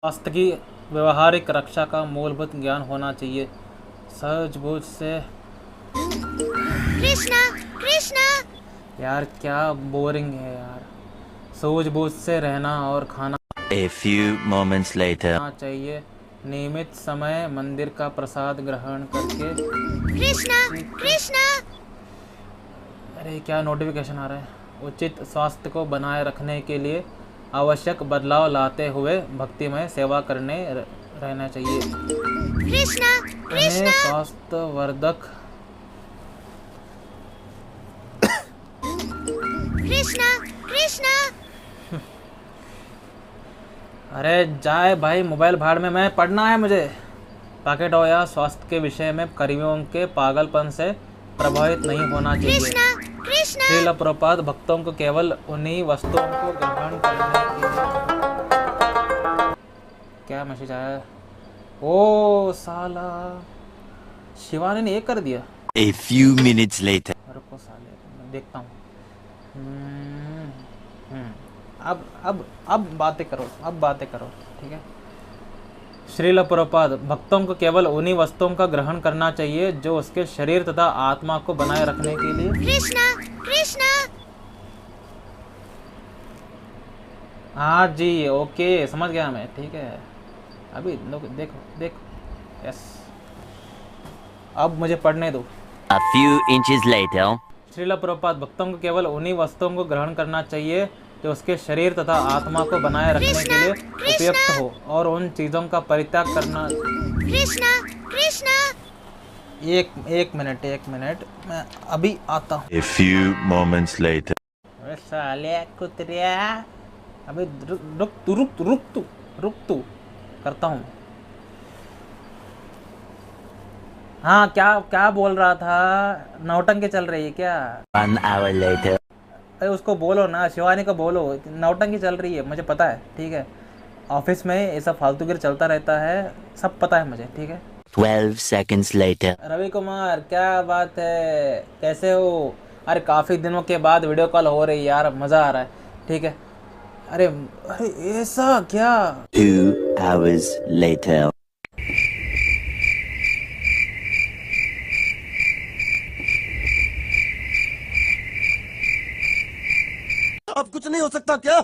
स्वास्थ्य की व्यवहारिक रक्षा का मूलभूत ज्ञान होना चाहिए। सूझबूझ से कृष्णा कृष्णा। यार क्या बोरिंग है यार। सूझबूझ से रहना और खाना A few moments later. चाहिए। नियमित समय मंदिर का प्रसाद ग्रहण करके। कृष्णा कृष्णा। अरे क्या नोटिफिकेशन आ रहा है। उचित स्वास्थ्य को बनाए रखने के लिए आवश्यक बदलाव लाते हुए भक्तिमय सेवा करने रहना चाहिए। कृष्णा इन्हें कृष्णा। स्वास्थ्यवर्धक कृष्णा कृष्णा। अरे जाए भाई मोबाइल भाड़ में, मैं पढ़ना है मुझे। पॉकेट हो या स्वास्थ्य के विषय में कर्मियों के पागलपन से प्रभावित नहीं होना चाहिए। कृष्णा कृष्णा। श्रील प्रभुपाद भक्तों को केवल उन्हीं वस्तुओं को ग्रहण करने के लिए। क्या मैसेज आया? ओ साला शिवानी ने ये कर दिया। A few minutes later. रुको साले मैं देखता हूँ। अब बातें करो, अब बातें करो, ठीक है। श्रील प्रभुपाद भक्तों को केवल उन्हीं वस्तुओं का ग्रहण करना चाहिए जो उसके शरीर तथा आत्मा को बनाए रखने के लिए। कृष्णा कृष्णा। हाँ जी ओके समझ गया मैं, ठीक है। अभी देखो देखो यस, अब मुझे पढ़ने दो। A few inches later. Srila Prabhupada भक्तों को केवल उन्हीं वस्तुओं को ग्रहण करना चाहिए जो उसके शरीर तथा आत्मा को बनाए रखने के लिए उपयुक्त हो और उन चीज़ों का परित्याग करना। कृष्णा कृष्णा। एक मिनट मैं अभी आता हूँ। A few moments later. अबे साले कुतरिया, अबे रुक तू करता हूँ। हाँ क्या बोल रहा था? नौटंकी चल रही है क्या? 1 hour later. अरे उसको बोलो ना, शिवानी को बोलो, नौटंकी चल रही है, मुझे पता है, ठीक है। ऑफिस में ये सब फालतूगिरी चलता रहता है, सब पता है मुझे, ठीक है। 12 seconds later. रवि कुमार क्या बात है, कैसे हो? अरे काफ़ी दिनों के बाद वीडियो कॉल हो रही है यार, मज़ा आ रहा है, ठीक है। अरे ऐसा क्या? 2 hours later. अब कुछ नहीं हो सकता क्या?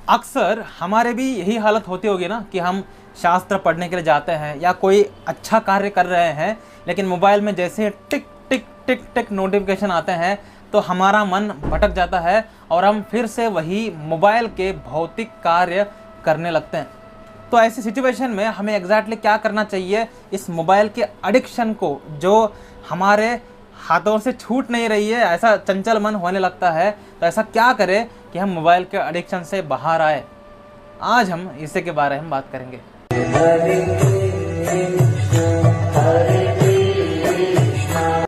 अक्सर हमारे भी यही हालत होती होगी ना कि हम शास्त्र पढ़ने के लिए जाते हैं या कोई अच्छा कार्य कर रहे हैं, लेकिन मोबाइल में जैसे टिक टिक टिक टिक नोटिफिकेशन आते हैं तो हमारा मन भटक जाता है और हम फिर से वही मोबाइल के भौतिक कार्य करने लगते हैं। तो ऐसी सिचुएशन में हमें एग्जैक्टली क्या करना चाहिए? इस मोबाइल के एडिक्शन को, जो हमारे हाथों से छूट नहीं रही है, ऐसा चंचल मन होने लगता है, तो ऐसा क्या करें कि हम मोबाइल के एडिक्शन से बाहर आए? आज हम इसी के बारे में बात करेंगे।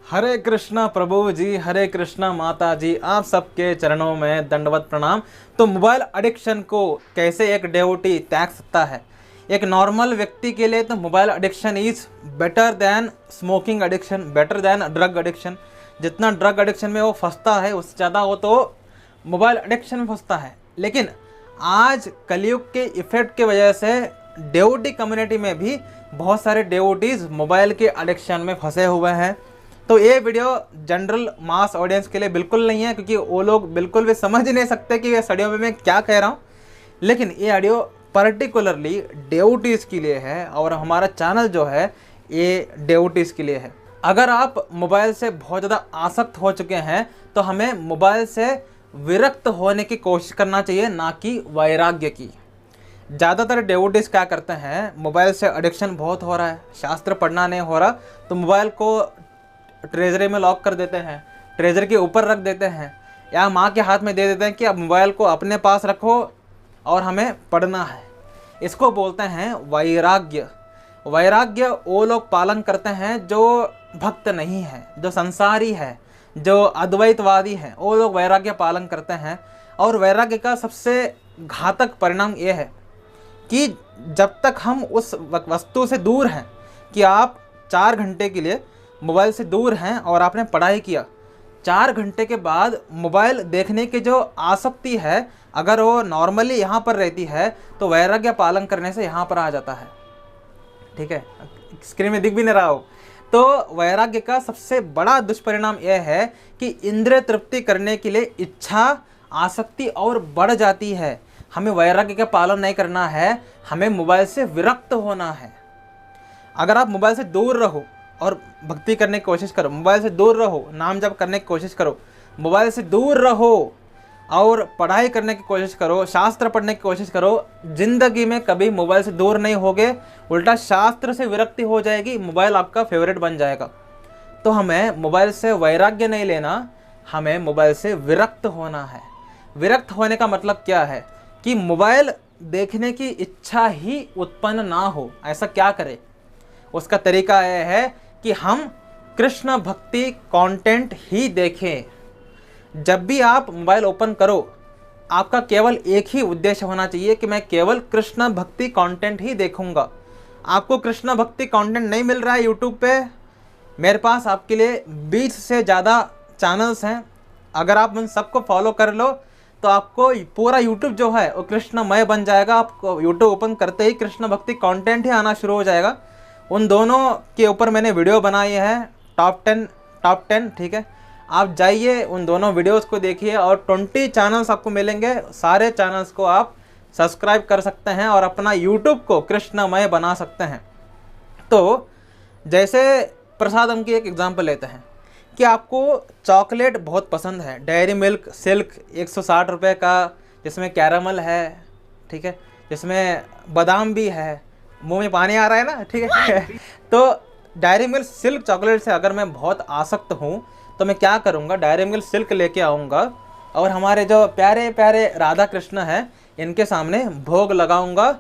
हरे कृष्णा प्रभु जी, हरे कृष्णा माता जी, आप सबके चरणों में दंडवत प्रणाम। तो मोबाइल एडिक्शन को कैसे एक डेवोटी त्याग सकता है? एक नॉर्मल व्यक्ति के लिए तो mobile addiction is better than smoking addiction, better than drug addiction. जितना ड्रग एडिक्शन में वो फंसता है उससे ज़्यादा वो तो मोबाइल एडिक्शन में फंसता है। लेकिन आज कलयुग के इफेक्ट की वजह से डेवोटी कम्युनिटी में भी बहुत सारे डेवोटीज मोबाइल के एडिक्शन में फंसे हुए हैं। तो ये वीडियो जनरल मास ऑडियंस के लिए बिल्कुल नहीं है, क्योंकि वो लोग बिल्कुल भी समझ ही नहीं सकते कि ये ऑडियो में मैं क्या कह रहा हूँ। लेकिन ये ऑडियो पर्टिकुलरली डेवोटीज के लिए है और हमारा चैनल जो है ये डेवोटीज के लिए है। अगर आप मोबाइल से बहुत ज़्यादा आसक्त हो चुके हैं तो हमें मोबाइल से विरक्त होने की कोशिश करना चाहिए, ना कि वैराग्य की। ज़्यादातर डेवोटीज क्या करते हैं, मोबाइल से एडिक्शन बहुत हो रहा है, शास्त्र पढ़ना नहीं हो रहा तो मोबाइल को ट्रेजरी में लॉक कर देते हैं, ट्रेजर के ऊपर रख देते हैं या माँ के हाथ में दे देते हैं कि अब मोबाइल को अपने पास रखो और हमें पढ़ना है। इसको बोलते हैं वैराग्य। वैराग्य वो लोग पालन करते हैं जो भक्त नहीं है, जो संसारी है, जो अद्वैतवादी है, वो लोग वैराग्य पालन करते हैं। और वैराग्य का सबसे घातक परिणाम ये है कि जब तक हम उस वस्तु से दूर हैं, कि आप 4 घंटे के लिए मोबाइल से दूर हैं और आपने पढ़ाई किया, 4 घंटे के बाद मोबाइल देखने की जो आसक्ति है, अगर वो नॉर्मली यहाँ पर रहती है तो वैराग्य पालन करने से यहाँ पर आ जाता है। ठीक है, स्क्रीन में दिख भी नहीं रहा हो। तो वैराग्य का सबसे बड़ा दुष्परिणाम यह है कि इंद्रिय तृप्ति करने के लिए इच्छा, आसक्ति और बढ़ जाती है। हमें वैराग्य का पालन नहीं करना है, हमें मोबाइल से विरक्त होना है। अगर आप मोबाइल से दूर रहो और भक्ति करने की कोशिश करो, मोबाइल से दूर रहो, नाम जप करने की कोशिश करो, मोबाइल से दूर रहो और पढ़ाई करने की कोशिश करो, शास्त्र पढ़ने की कोशिश करो, जिंदगी में कभी मोबाइल से दूर नहीं होगे, उल्टा शास्त्र से विरक्ति हो जाएगी, मोबाइल आपका फेवरेट बन जाएगा। तो हमें मोबाइल से वैराग्य नहीं लेना, हमें मोबाइल से विरक्त होना है। विरक्त होने का मतलब क्या है कि मोबाइल देखने की इच्छा ही उत्पन्न ना हो। ऐसा क्या करें? उसका तरीका यह है कि हम कृष्ण भक्ति कंटेंट ही देखें। जब भी आप मोबाइल ओपन करो, आपका केवल एक ही उद्देश्य होना चाहिए कि मैं केवल कृष्ण भक्ति कंटेंट ही देखूंगा। आपको कृष्ण भक्ति कंटेंट नहीं मिल रहा है यूट्यूब पे, मेरे पास आपके लिए 20 से ज़्यादा चैनल्स हैं। अगर आप उन सबको फॉलो कर लो तो आपको पूरा यूट्यूब जो है वो कृष्णमय बन जाएगा। आपको यूट्यूब ओपन करते ही कृष्ण भक्ति कंटेंट ही आना शुरू हो जाएगा। उन दोनों के ऊपर मैंने वीडियो बनाई है, टॉप 10। ठीक है, आप जाइए उन दोनों वीडियोस को देखिए और 20 चैनल्स आपको मिलेंगे। सारे चैनल्स को आप सब्सक्राइब कर सकते हैं और अपना यूट्यूब को कृष्णमय बना सकते हैं। तो जैसे प्रसादम की एक एग्जांपल लेते हैं कि आपको चॉकलेट बहुत पसंद है, डेयरी मिल्क सिल्क 160 रुपये का, जिसमें कैरामल है, ठीक है, जिसमें बादाम भी है। मुंह में पानी आ रहा है ना, ठीक है। तो डेयरी मिल्क सिल्क चॉकलेट से अगर मैं बहुत आसक्त हूँ तो मैं क्या करूँगा, डेयरी मिल्क सिल्क लेके आऊँगा और हमारे जो प्यारे प्यारे राधा कृष्ण हैं इनके सामने भोग लगाऊंगा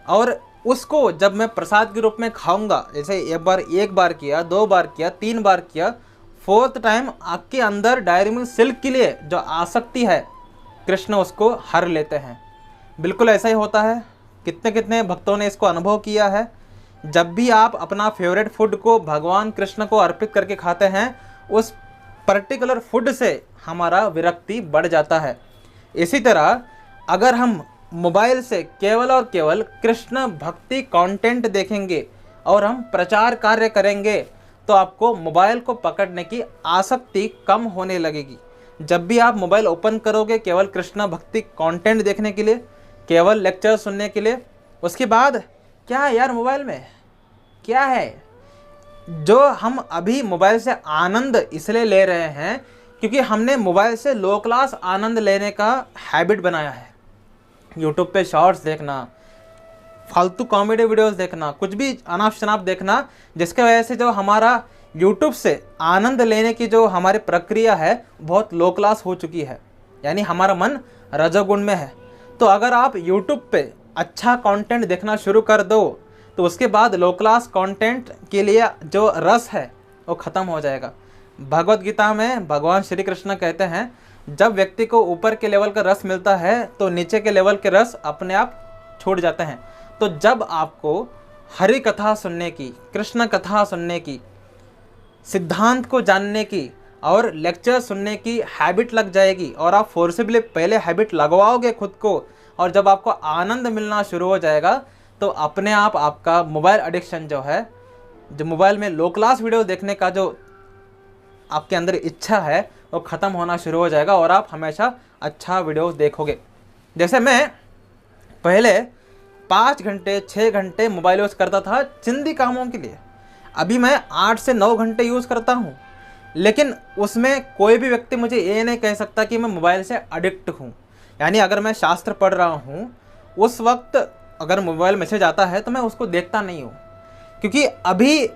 और उसको जब मैं प्रसाद के रूप में खाऊंगा, जैसे एक बार किया, 2 बार किया, 3 बार किया, 4th टाइम आपके अंदर डेयरी मिल्क सिल्क के लिए जो आसक्ति है कृष्ण उसको हर लेते हैं। बिल्कुल ऐसा ही होता है। कितने कितने भक्तों ने इसको अनुभव किया है। जब भी आप अपना फेवरेट फूड को भगवान कृष्ण को अर्पित करके खाते हैं, उस पर्टिकुलर फूड से हमारा विरक्ति बढ़ जाता है। इसी तरह अगर हम मोबाइल से केवल और केवल कृष्ण भक्ति कंटेंट देखेंगे और हम प्रचार कार्य करेंगे तो आपको मोबाइल को पकड़ने की आसक्ति कम होने लगेगी। जब भी आप मोबाइल ओपन करोगे केवल कृष्ण भक्ति कंटेंट देखने के लिए, केवल लेक्चर सुनने के लिए, उसके बाद क्या है यार मोबाइल में क्या है? जो हम अभी मोबाइल से आनंद इसलिए ले रहे हैं क्योंकि हमने मोबाइल से लो क्लास आनंद लेने का हैबिट बनाया है। यूट्यूब पे शॉर्ट्स देखना, फालतू कॉमेडी वीडियोस देखना, कुछ भी अनाप शनाप देखना, जिसके वजह से जो हमारा यूट्यूब से आनंद लेने की जो हमारी प्रक्रिया है बहुत लो क्लास हो चुकी है, यानी हमारा मन रजोगुण में है। तो अगर आप यूट्यूब पे अच्छा कंटेंट देखना शुरू कर दो तो उसके बाद लो क्लास कंटेंट के लिए जो रस है वो ख़त्म हो जाएगा। भगवत गीता में भगवान श्री कृष्ण कहते हैं, जब व्यक्ति को ऊपर के लेवल का रस मिलता है तो नीचे के लेवल के रस अपने आप छूट जाते हैं। तो जब आपको हरि कथा सुनने की, कृष्ण कथा सुनने की, सिद्धांत को जानने की और लेक्चर सुनने की हैबिट लग जाएगी और आप फोर्सिबली पहले हैबिट लगवाओगे खुद को, और जब आपको आनंद मिलना शुरू हो जाएगा तो अपने आप आपका मोबाइल एडिक्शन जो है, जो मोबाइल में लो क्लास वीडियो देखने का जो आपके अंदर इच्छा है वो ख़त्म होना शुरू हो जाएगा और आप हमेशा अच्छा वीडियो देखोगे। जैसे मैं पहले 5 घंटे 6 घंटे मोबाइल यूज़ करता था चिंदी कामों के लिए, अभी मैं 8 से 9 घंटे यूज़ करता हूँ। लेकिन उसमें कोई भी व्यक्ति मुझे ये नहीं कह सकता कि मैं मोबाइल से एडिक्ट हूँ। यानी अगर मैं शास्त्र पढ़ रहा हूँ उस वक्त अगर मोबाइल मैसेज आता है तो मैं उसको देखता नहीं हूँ, क्योंकि अभी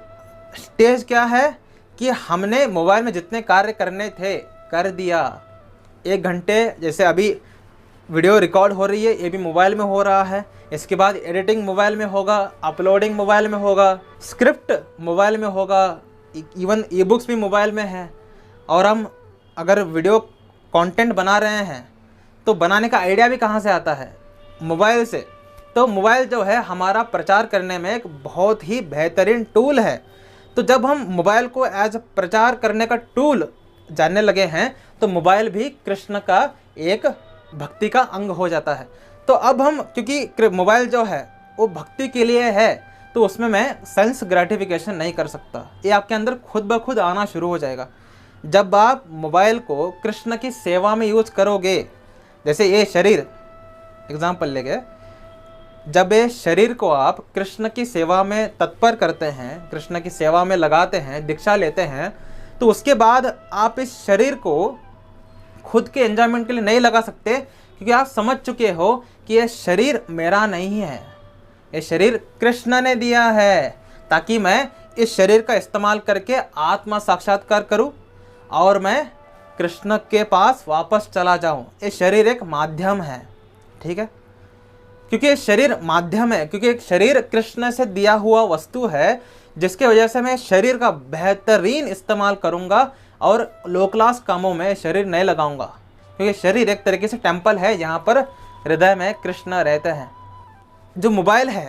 स्टेज क्या है कि हमने मोबाइल में जितने कार्य करने थे कर दिया। 1 घंटे जैसे अभी वीडियो रिकॉर्ड हो रही है ये भी मोबाइल में हो रहा है, इसके बाद एडिटिंग मोबाइल में होगा, अपलोडिंग मोबाइल में होगा, स्क्रिप्ट मोबाइल में होगा, इवन ई बुक्स भी मोबाइल में है। और हम अगर वीडियो कंटेंट बना रहे हैं तो बनाने का आइडिया भी कहाँ से आता है? मोबाइल से। तो मोबाइल जो है हमारा प्रचार करने में एक बहुत ही बेहतरीन टूल है। तो जब हम मोबाइल को एज प्रचार करने का टूल जानने लगे हैं तो मोबाइल भी कृष्ण का एक भक्ति का अंग हो जाता है। तो अब हम, क्योंकि मोबाइल जो है वो भक्ति के लिए है, तो उसमें मैं सेंस ग्रेटिफिकेशन नहीं कर सकता। ये आपके अंदर खुद ब खुद आना शुरू हो जाएगा जब आप मोबाइल को कृष्ण की सेवा में यूज करोगे। जैसे ये शरीर एग्जाम्पल लेंगे, जब ये शरीर को आप कृष्ण की सेवा में तत्पर करते हैं, कृष्ण की सेवा में लगाते हैं, दीक्षा लेते हैं, तो उसके बाद आप इस शरीर को खुद के एंजॉयमेंट के लिए नहीं लगा सकते, क्योंकि आप समझ चुके हो कि यह शरीर मेरा नहीं है, ये शरीर कृष्ण ने दिया है ताकि मैं इस शरीर का इस्तेमाल करके आत्मा साक्षात्कार करूं और मैं कृष्ण के पास वापस चला जाऊं। ये शरीर एक माध्यम है, ठीक है, क्योंकि ये शरीर माध्यम है, क्योंकि एक शरीर कृष्ण से दिया हुआ वस्तु है, जिसके वजह से मैं शरीर का बेहतरीन इस्तेमाल करूंगा और लो क्लास कामों में शरीर नहीं लगाऊंगा, क्योंकि शरीर एक तरीके से टेम्पल है, यहाँ पर हृदय में कृष्ण रहते हैं। जो मोबाइल है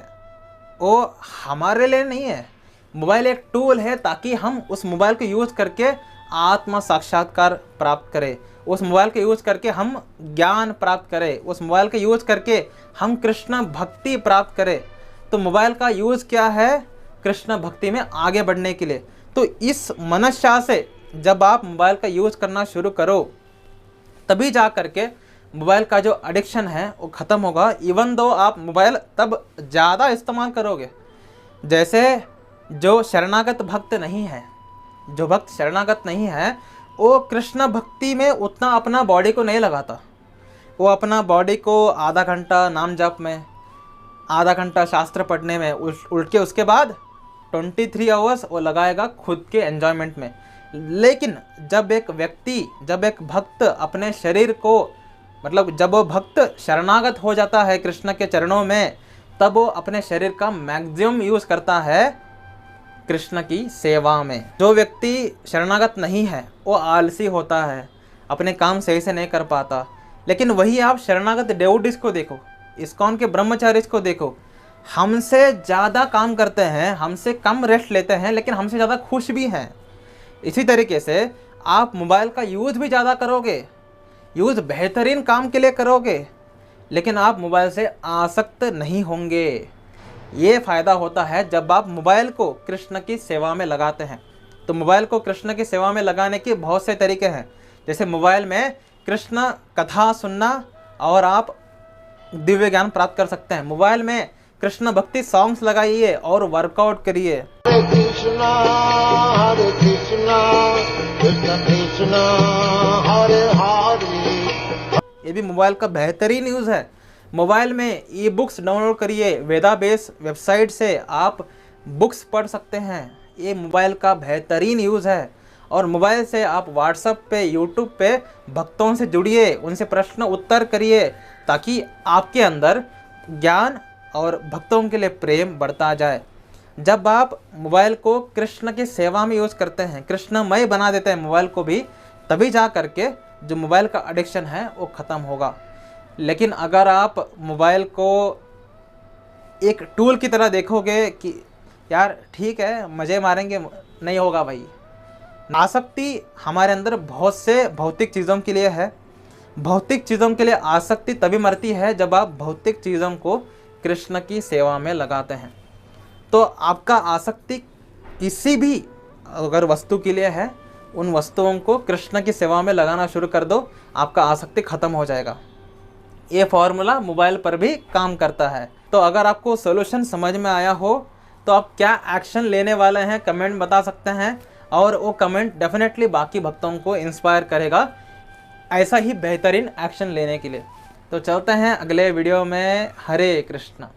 वो हमारे लिए नहीं है, मोबाइल एक टूल है ताकि हम उस मोबाइल को यूज़ करके आत्मा साक्षात्कार प्राप्त करें, उस मोबाइल को यूज़ करके हम ज्ञान प्राप्त करें, उस मोबाइल का यूज़ करके हम कृष्ण भक्ति प्राप्त करें। तो मोबाइल का यूज़ क्या है? कृष्ण भक्ति में आगे बढ़ने के लिए। तो इस मनस्या से जब आप मोबाइल का यूज़ करना शुरू करो, तभी जा करके मोबाइल का जो एडिक्शन है वो ख़त्म होगा। इवन दो आप मोबाइल तब ज़्यादा इस्तेमाल करोगे, जैसे जो शरणागत भक्त नहीं है, जो भक्त शरणागत नहीं है वो कृष्ण भक्ति में उतना अपना बॉडी को नहीं लगाता। वो अपना बॉडी को आधा घंटा नाम जप में, आधा घंटा शास्त्र पढ़ने में उल्ट के उसके बाद 23 आवर्स वो लगाएगा खुद के एन्जॉयमेंट में। लेकिन जब एक व्यक्ति, जब एक भक्त अपने शरीर को, मतलब जब वो भक्त शरणागत हो जाता है कृष्ण के चरणों में, तब वो अपने शरीर का मैक्सिमम यूज़ करता है कृष्ण की सेवा में। जो व्यक्ति शरणागत नहीं है वो आलसी होता है, अपने काम सही से नहीं कर पाता। लेकिन वही आप शरणागत डेवोटीज को देखो, इस्कॉन के ब्रह्मचारीज को देखो, हमसे ज़्यादा काम करते हैं, हमसे कम रेस्ट लेते हैं, लेकिन हमसे ज़्यादा खुश भी हैं। इसी तरीके से आप मोबाइल का यूज़ भी ज़्यादा करोगे, यूज़ बेहतरीन काम के लिए करोगे, लेकिन आप मोबाइल से आसक्त नहीं होंगे। ये फ़ायदा होता है जब आप मोबाइल को कृष्ण की सेवा में लगाते हैं। तो मोबाइल को कृष्ण की सेवा में लगाने के बहुत से तरीके हैं। जैसे मोबाइल में कृष्ण कथा सुनना और आप दिव्य ज्ञान प्राप्त कर सकते हैं। मोबाइल में कृष्ण भक्ति सॉन्ग्स लगाइए और वर्कआउट करिए। हरे कृष्णा कृष्ण कृष्णा हरे हरे। ये भी मोबाइल का बेहतरीन यूज़ है। मोबाइल में ई बुक्स डाउनलोड करिए, वेदाबेस वेबसाइट से आप बुक्स पढ़ सकते हैं। ये मोबाइल का बेहतरीन यूज़ है। और मोबाइल से आप व्हाट्सएप पे, यूट्यूब पे भक्तों से जुड़िए, उनसे प्रश्न उत्तर करिए, ताकि आपके अंदर ज्ञान और भक्तों के लिए प्रेम बढ़ता जाए। जब आप मोबाइल को कृष्ण की सेवा में यूज़ करते हैं, कृष्णमय बना देते हैं मोबाइल को भी, तभी जा करके जो मोबाइल का एडिक्शन है वो ख़त्म होगा। लेकिन अगर आप मोबाइल को एक टूल की तरह देखोगे कि यार ठीक है मज़े मारेंगे, नहीं होगा भाई। आसक्ति हमारे अंदर बहुत से भौतिक चीज़ों के लिए है। भौतिक चीज़ों के लिए आसक्ति तभी मरती है जब आप भौतिक चीज़ों को कृष्ण की सेवा में लगाते हैं। तो आपका आसक्ति किसी भी अगर वस्तु के लिए है, उन वस्तुओं को कृष्ण की सेवा में लगाना शुरू कर दो, आपका आसक्ति ख़त्म हो जाएगा। ये फॉर्मूला मोबाइल पर भी काम करता है। तो अगर आपको सोल्यूशन समझ में आया हो तो आप क्या एक्शन लेने वाले हैं कमेंट बता सकते हैं, और वो कमेंट डेफिनेटली बाकी भक्तों को इंस्पायर करेगा ऐसा ही बेहतरीन एक्शन लेने के लिए। तो चलते हैं अगले वीडियो में। हरे कृष्णा।